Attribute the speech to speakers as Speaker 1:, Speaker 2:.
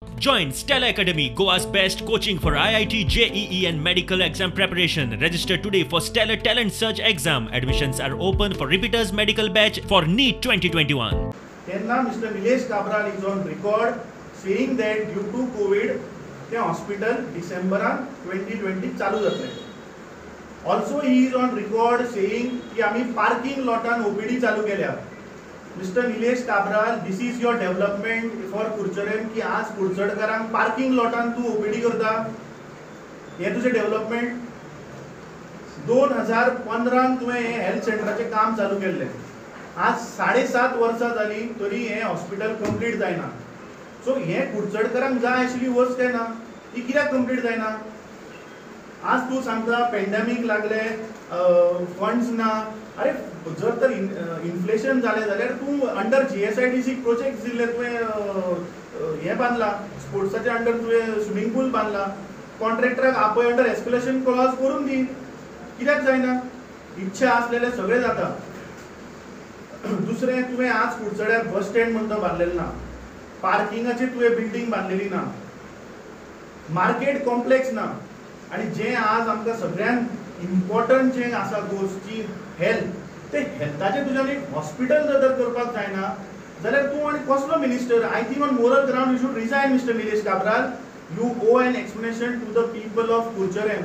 Speaker 1: Join Stella Academy, Goa's best coaching for IIT, JEE and medical exam preparation. Register today for Stellar Talent Search exam. Admissions are open for repeaters medical batch for NEET 2021.
Speaker 2: Then Mr. Nilesh Kabral is on record saying that due to COVID, the hospital December 2020 चालू जातले. Also he is on record saying कि आम्ही parking lotan OPD चालू केल्या. Mr. Nilesh Kabral, this is your development for Kurcharem कि आज कुडचडकरांक parking lotan तू OPD करता. हे तुझे development 2015 तुवें हे हेल्थ सेंटराचे काम चालू केल्ले. आज 7.5 वर्सां जाली तरी हे हॉस्पिटल कंप्लीट जायना. सो हे कुडचडकरांक जाय आशिल्ली वस्त ना ती कित्याक कंप्लीट जायना. आज तू सांगता पॅन्डेमिक लागले, फंड्स ना. अरे जर तर इन्फ्लेशन जालें जाल्यार तू अंडर GSIDC प्रोजेक्ट दिल्ले तुवें हे बांदला, स्पोर्ट्साच्या अंडर तुवें स्विमींग पूल बांदला. कॉन्ट्रॅक्टराक आपय अंडर एस्केलेशन क्लॉज करून दी. कित्याक जायना. इच्छा आसलेले सगळे जाता. दुसरें तुवें आज कुडचड्यार बस स्टँड म्हणटा बांदलेलें ना, पार्किंगाची तुवें बिल्डिंग बांदलेली ना, मार्केट कॉम्प्लेक्स ना. आणि जे आज आमकां सगळ्यांत इम्पॉर्टंट जे आसा गोष्टी हेल्थ, ते हेल्थाचे तुज्यान एक हॉस्पिटल जर करपाक जायना जाल्यार तूं आनी कसलो minister. I think on moral ground you should resign mister Nilesh Cabral. You owe an explanation to the people of कुडचरेम.